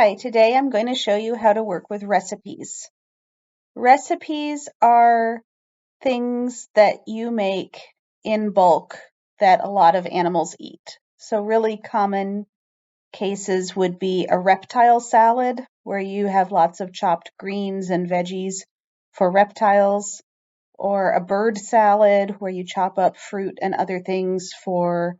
Hi, today I'm going to show you how to work with recipes. Recipes are things that you make in bulk that a lot of animals eat. So really common cases would be a reptile salad, where you have lots of chopped greens and veggies for reptiles, or a bird salad, where you chop up fruit and other things for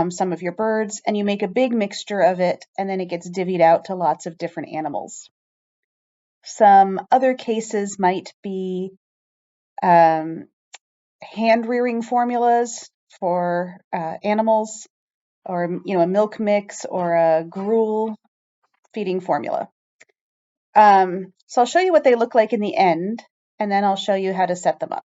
some of your birds, and you make a big mixture of it, and then it gets divvied out to lots of different animals. Some other cases might be um, hand rearing formulas for animals, or a milk mix or a gruel feeding formula. So I'll show you what they look like in the end, and then I'll show you how to set them up.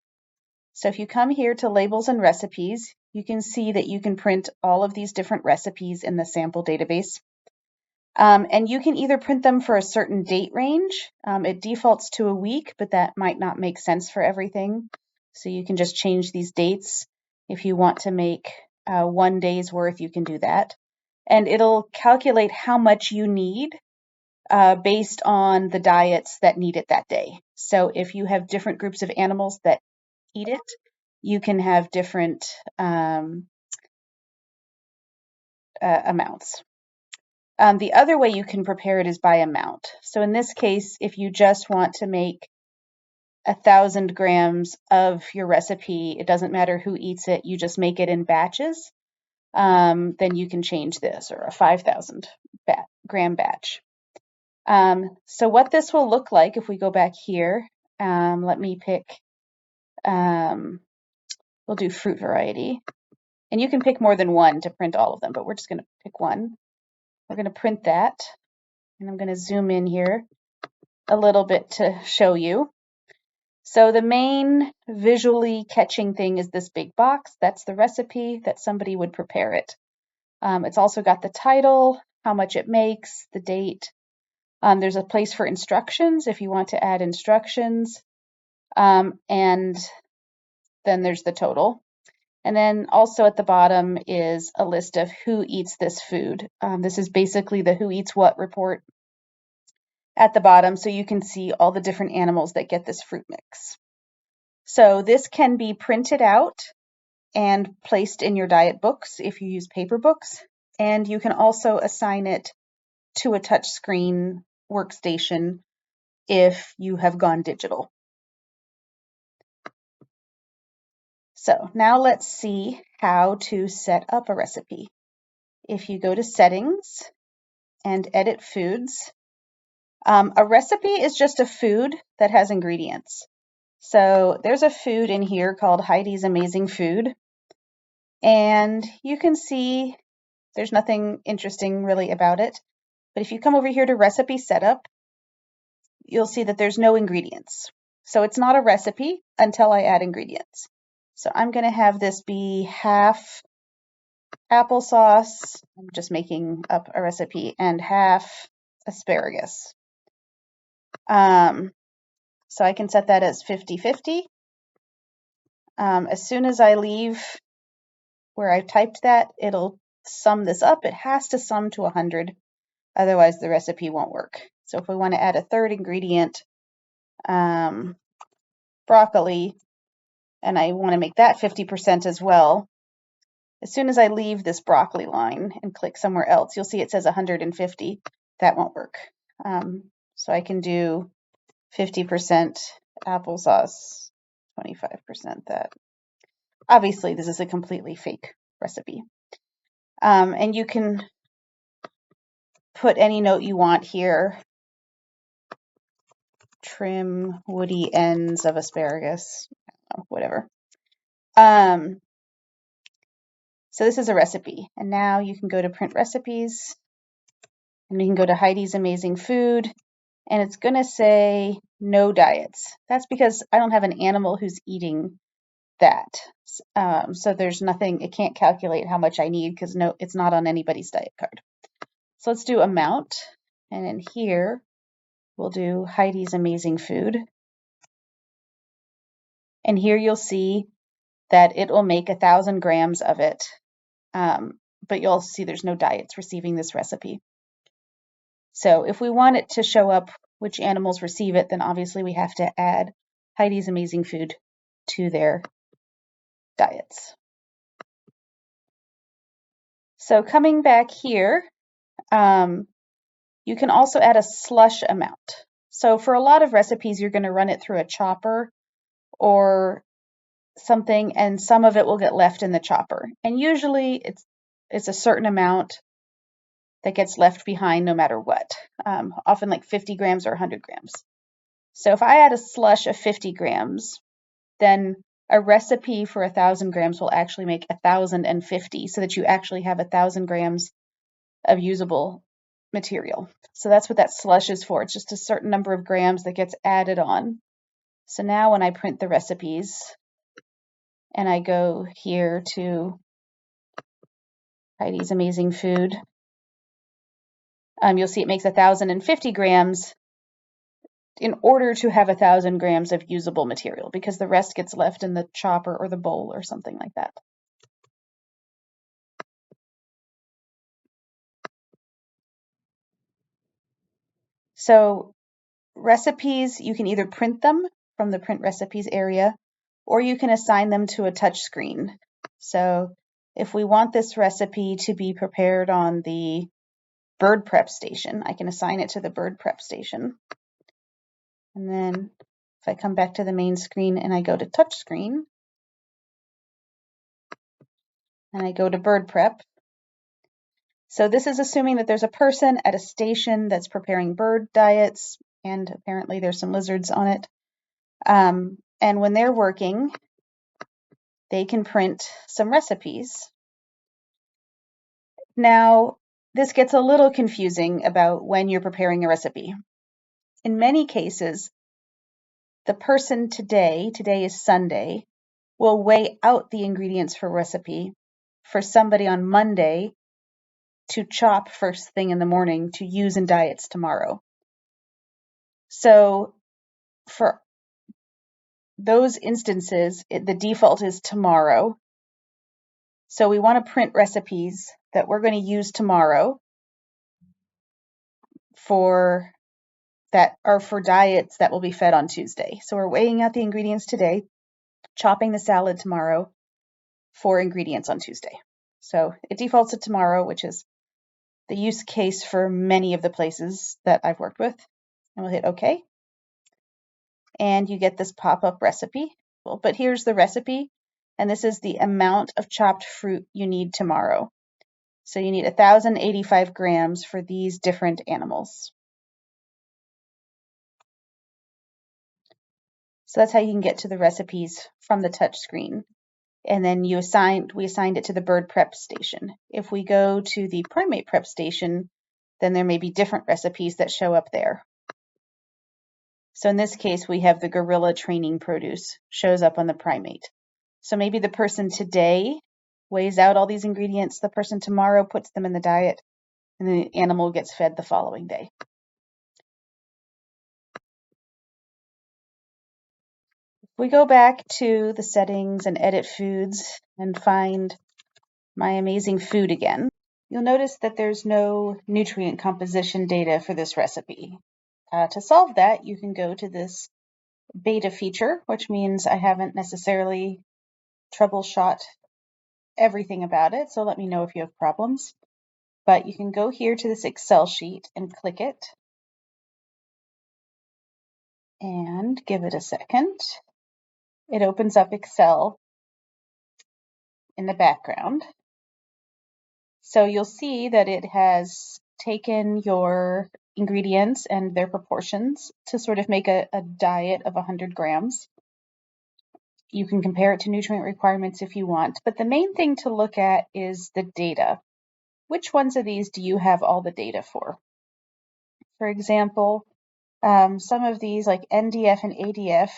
So if you come here to labels and recipes, you can see that you can print all of these different recipes in the sample database. And you can either print them for a certain date range. It defaults to a week, but that might not make sense for everything. So you can just change these dates. If you want to make 1 day's worth, you can do that. And it'll calculate how much you need based on the diets that need it that day. So if you have different groups of animals that eat it, you can have different amounts. The other way you can prepare it is by amount. So in this case, if you just want to make 1,000 grams of your recipe, it doesn't matter who eats it, you just make it in batches, then you can change this, or a 5,000 gram batch. So what this will look like, if we go back here, let me pick, we'll do fruit variety. And you can pick more than one to print all of them, but we're just going to pick one. We're going to print that, and I'm going to zoom in here a little bit to show you. So the main visually catching thing is this big box. That's the recipe that somebody would prepare it. It's also got the title, how much it makes, the date. There's a place for instructions if you want to add instructions. And then there's the total. And then also at the bottom is a list of who eats this food. This is basically the who eats what report at the bottom, so you can see all the different animals that get this fruit mix. So this can be printed out and placed in your diet books if you use paper books, and you can also assign it to a touchscreen workstation if you have gone digital. So now let's see how to set up a recipe. If you go to Settings and Edit Foods, a recipe is just a food that has ingredients. So there's a food in here called Heidi's Amazing Food, and you can see there's nothing interesting really about it. But if you come over here to Recipe Setup, you'll see that there's no ingredients. So it's not a recipe until I add ingredients. So I'm going to have this be half applesauce, I'm just making up a recipe, and half asparagus. So I can set that as 50-50. As soon as I leave where I typed that, it'll sum this up. It has to sum to 100, otherwise the recipe won't work. So if we want to add a third ingredient, broccoli, and I want to make that 50% as well, as soon as I leave this broccoli line and click somewhere else, you'll see it says 150. That won't work. So I can do 50% applesauce, 25% that. Obviously, this is a completely fake recipe. And you can put any note you want here. Trim woody ends of asparagus, whatever. So this is a recipe, and now you can go to Print Recipes, and you can go to Heidi's Amazing Food, and it's going to say no diets. That's because I don't have an animal who's eating that. So there's nothing, it can't calculate how much I need because no, it's not on anybody's diet card. So let's do amount, and in here we'll do Heidi's Amazing Food. And here you'll see that it will make 1,000 grams of it, but you'll see there's no diets receiving this recipe. So if we want it to show up which animals receive it, then obviously we have to add Heidi's Amazing Food to their diets. So coming back here, you can also add a slush amount. So for a lot of recipes, you're going to run it through a chopper or something, and some of it will get left in the chopper. And usually it's a certain amount that gets left behind no matter what, often like 50 grams or 100 grams. So if I add a slush of 50 grams, then a recipe for 1,000 grams will actually make 1,050, so that you actually have 1,000 grams of usable material. So that's what that slush is for. It's just a certain number of grams that gets added on. So now when I print the recipes and I go here to Heidi's Amazing Food, you'll see it makes 1,050 grams in order to have 1,000 grams of usable material, because the rest gets left in the chopper or the bowl or something like that. So recipes, you can either print them from the print recipes area, or you can assign them to a touch screen. So if we want this recipe to be prepared on the bird prep station, I can assign it to the bird prep station. And then if I come back to the main screen and I go to touch screen, and I go to bird prep. So this is assuming that there's a person at a station that's preparing bird diets, and apparently there's some lizards on it. And when they're working, they can print some recipes. Now, this gets a little confusing about when you're preparing a recipe. In many cases, the person today is Sunday, will weigh out the ingredients for recipe for somebody on Monday to chop first thing in the morning to use in diets tomorrow. So for those instances, the default is tomorrow. So we want to print recipes that we're going to use tomorrow for that are for diets that will be fed on Tuesday. So we're weighing out the ingredients today, chopping the salad tomorrow for ingredients on Tuesday. So it defaults to tomorrow, which is the use case for many of the places that I've worked with. And we'll hit OK. And you get this pop-up recipe. But here's the recipe, and this is the amount of chopped fruit you need tomorrow. So you need 1,085 grams for these different animals. So that's how you can get to the recipes from the touch screen. And then we assigned it to the bird prep station. If we go to the primate prep station, then there may be different recipes that show up there. So in this case, we have the gorilla training produce shows up on the primate. So maybe the person today weighs out all these ingredients, the person tomorrow puts them in the diet, and the animal gets fed the following day. If we go back to the settings and edit foods and find my amazing food again, you'll notice that there's no nutrient composition data for this recipe. To solve that, you can go to this beta feature, which means I haven't necessarily troubleshot everything about it, so let me know if you have problems. But you can go here to this Excel sheet and click it and give it a second. It opens up Excel in the background. So you'll see that it has taken your ingredients and their proportions to sort of make a diet of 100 grams. You can compare it to nutrient requirements if you want, but the main thing to look at is the data. Which ones of these do you have all the data for? For example, some of these like NDF and ADF,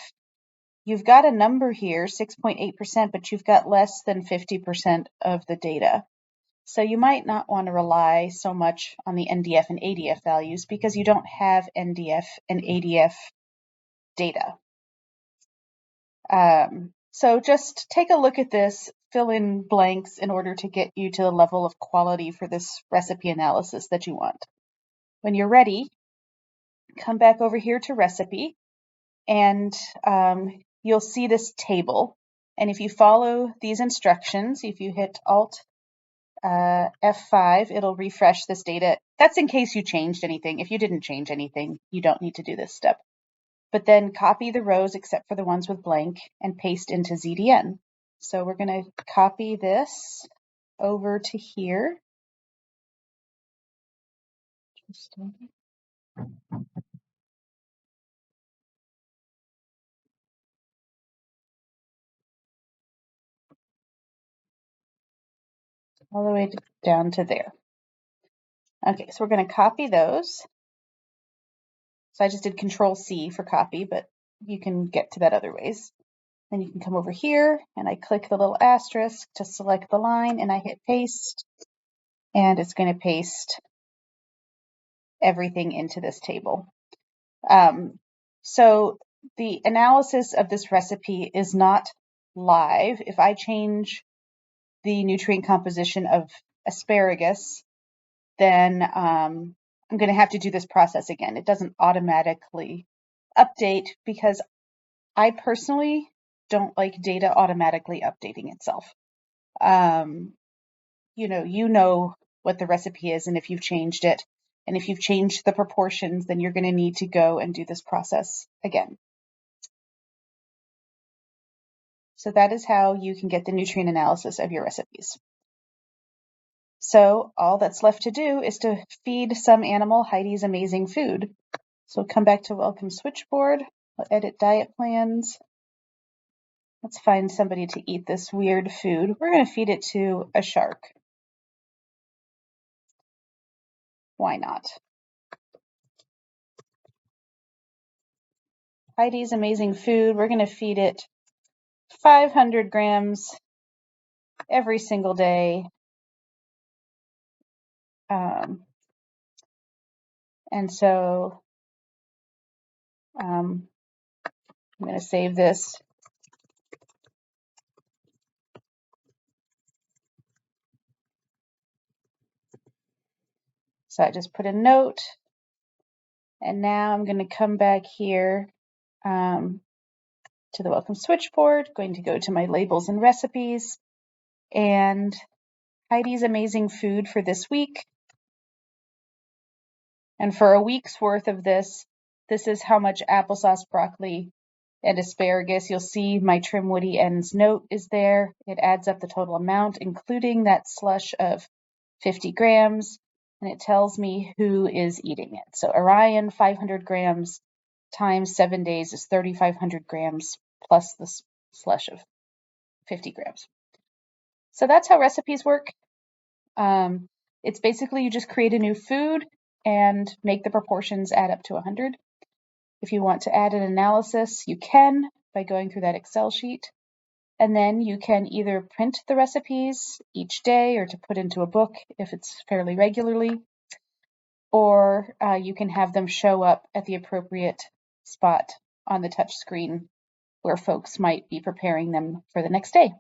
you've got a number here, 6.8%, but you've got less than 50% of the data. So you might not want to rely so much on the NDF and ADF values because you don't have NDF and ADF data. So just take a look at this, fill in blanks in order to get you to the level of quality for this recipe analysis that you want. When you're ready, come back over here to recipe, and you'll see this table. And if you follow these instructions, if you hit Alt F5, it'll refresh this data. That's in case you changed anything. If you didn't change anything, you don't need to do this step. But then copy the rows except for the ones with blank and paste into ZDN. So we're going to copy this over to here. All the way down to there. Okay, so we're going to copy those. So I just did Control C for copy, but you can get to that other ways. Then you can come over here and I click the little asterisk to select the line and I hit paste, and it's going to paste everything into this table. So the analysis of this recipe is not live. If I change the nutrient composition of asparagus, then I'm going to have to do this process again. It doesn't automatically update because I personally don't like data automatically updating itself. You know what the recipe is and if you've changed it. And if you've changed the proportions, then you're going to need to go and do this process again. So that is how you can get the nutrient analysis of your recipes. So all that's left to do is to feed some animal Heidi's amazing food. So come back to Welcome Switchboard, we'll edit diet plans. Let's find somebody to eat this weird food. We're going to feed it to a shark. Why not? Heidi's amazing food. We're going to feed it 500 grams every single day. And so I'm going to save this. So I just put a note, and now I'm going to come back here to the Welcome Switchboard, going to go to my labels and recipes, and Heidi's amazing food for this week. And for a week's worth of this is how much applesauce, broccoli, and asparagus. You'll see my Trim Woody Ends note is there. It adds up the total amount, including that slush of 50 grams, and it tells me who is eating it. So Orion, 500 grams times 7 days is 3,500 grams plus the slush of 50 grams. So that's how recipes work. It's basically you just create a new food and make the proportions add up to 100. If you want to add an analysis, you can by going through that Excel sheet. And then you can either print the recipes each day or to put into a book if it's fairly regularly, or you can have them show up at the appropriate spot on the touch screen where folks might be preparing them for the next day.